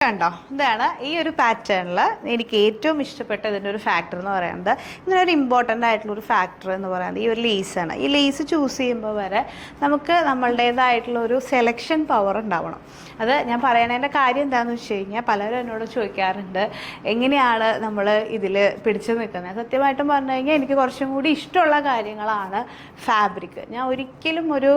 കണ്ടോ, ഇതാണ് ഈ ഒരു പാറ്റേണിൽ എനിക്ക് ഏറ്റവും ഇഷ്ടപ്പെട്ട ഇതിൻ്റെ ഒരു ഫാക്ടർ എന്ന് പറയുന്നത്. ഇതിനൊരു ഇമ്പോർട്ടൻ്റ് ആയിട്ടുള്ള ഒരു ഫാക്ടർ എന്ന് പറയുന്നത് ഈ ഒരു ലേസാണ്. ഈ ലേസ് ചൂസ് ചെയ്യുമ്പോൾ വരെ നമുക്ക് നമ്മളുടേതായിട്ടുള്ള ഒരു സെലക്ഷൻ പവർ ഉണ്ടാവണം. അത് ഞാൻ പറയണതിൻ്റെ കാര്യം എന്താണെന്ന് വെച്ച് കഴിഞ്ഞാൽ, പലരും എന്നോട് ചോദിക്കാറുണ്ട് എങ്ങനെയാണ് നമ്മൾ ഇതിൽ പിടിച്ചു നിൽക്കുന്നത്. സത്യമായിട്ടും പറഞ്ഞു കഴിഞ്ഞാൽ എനിക്ക് കുറച്ചും കൂടി ഇഷ്ടമുള്ള കാര്യങ്ങളാണ് ഫാബ്രിക്. ഞാൻ ഒരിക്കലും ഒരു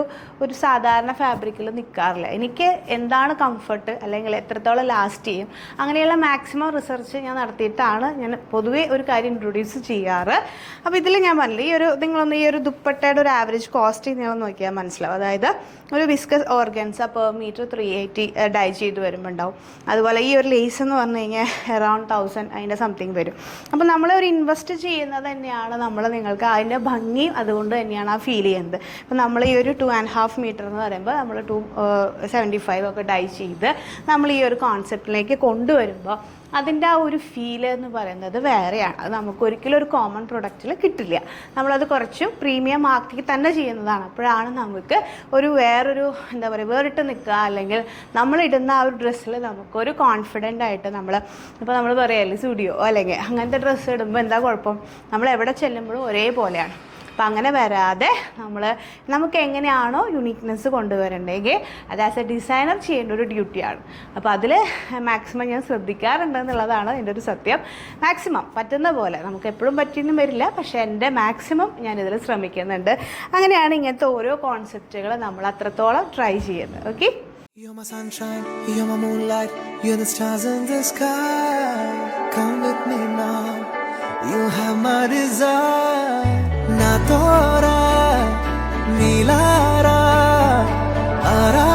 സാധാരണ ഫാബ്രിക്കിൽ നിൽക്കാറില്ല. എനിക്ക് എന്താണ് കംഫർട്ട്, അല്ലെങ്കിൽ എത്രത്തോളം ലാസ്റ്റ് ചെയ്യും, അങ്ങനെയുള്ള മാക്സിമം റിസർച്ച് ഞാൻ നടത്തിയിട്ടാണ് ഞാൻ പൊതുവേ ഒരു കാര്യം ഇൻട്രൊഡ്യൂസ് ചെയ്യാറ്. അപ്പോൾ ഇതിൽ ഞാൻ പറഞ്ഞില്ല, നിങ്ങളൊന്ന് ഈ ഒരു ദുപ്പട്ടയുടെ ഒരു ആവറേജ് കോസ്റ്റ് നിങ്ങൾ നോക്കിയാൽ മനസ്സിലാവും. അതായത് ഒരു വിസ്കസ് ഓർഗൻസ പെർ മീറ്റർ 380 ഡൈ ചെയ്ത് വരുമ്പോൾ ഉണ്ടാവും. അതുപോലെ ഈ ഒരു ലേസ് എന്ന് പറഞ്ഞു കഴിഞ്ഞാൽ അറൗണ്ട് 1000 അതിൻ്റെ സംതിങ് വരും. അപ്പോൾ നമ്മളൊരു ഇൻവെസ്റ്റ് ചെയ്യുന്നത് തന്നെയാണ് നിങ്ങൾക്ക് അതിൻ്റെ ഭംഗിയും അതുകൊണ്ട് തന്നെയാണ് ആ ഫീൽ ചെയ്യുന്നത്. അപ്പോൾ നമ്മൾ ഈ ഒരു 2.5 മീറ്റർ എന്ന് പറയുമ്പോൾ നമ്മൾ 275 ഒക്കെ ഡൈ ചെയ്ത് നമ്മൾ ഈ ഒരു കോൺസെപ്റ്റിലേക്ക് കൊണ്ടുവരുമ്പോൾ അതിൻ്റെ ആ ഒരു ഫീൽ എന്ന് പറയുന്നത് വേറെയാണ്. അത് നമുക്ക് ഒരിക്കലും ഒരു കോമൺ പ്രൊഡക്റ്റിൽ കിട്ടില്ല. നമ്മളത് കുറച്ചും പ്രീമിയം ആക്കി തന്നെ ചെയ്യുന്നതാണ്. അപ്പോഴാണ് നമുക്ക് വേറൊരു എന്താ പറയുക, വേറിട്ട് നിൽക്കുക, അല്ലെങ്കിൽ നമ്മളിടുന്ന ആ ഒരു ഡ്രസ്സിൽ നമുക്കൊരു കോൺഫിഡൻ്റ് ആയിട്ട് ഇപ്പോൾ നമ്മൾ പറയുമല്ലേ സ്റ്റുഡിയോ അല്ലെങ്കിൽ അങ്ങനത്തെ ഡ്രസ്സ് ഇടുമ്പോൾ എന്താ കുഴപ്പം, നമ്മൾ എവിടെ ചെല്ലുമ്പോഴും ഒരേപോലെയാണ്. അപ്പം അങ്ങനെ വരാതെ നമുക്ക് എങ്ങനെയാണോ യുണീക്നെസ് കൊണ്ടുവരണ്ടെങ്കിൽ അത് ആസ് എ ഡിസൈനർ ചെയ്യേണ്ട ഒരു ഡ്യൂട്ടിയാണ്. അപ്പോൾ അതിൽ മാക്സിമം ഞാൻ ശ്രദ്ധിക്കാറുണ്ടെന്നുള്ളതാണ് എൻ്റെ ഒരു സത്യം. മാക്സിമം പറ്റുന്ന പോലെ, നമുക്ക് എപ്പോഴും പറ്റിയെന്നും വരില്ല, പക്ഷേ എൻ്റെ മാക്സിമം ഞാനിതിൽ ശ്രമിക്കുന്നുണ്ട്. അങ്ങനെയാണ് ഇങ്ങനത്തെ ഓരോ കോൺസെപ്റ്റുകൾ നമ്മൾ അത്രത്തോളം ട്രൈ ചെയ്യുന്നത്. Okay, You're my sunshine, you're my moonlight, you're the stars in the sky. Come with me now, you have my desire. Na tora, nilara, ara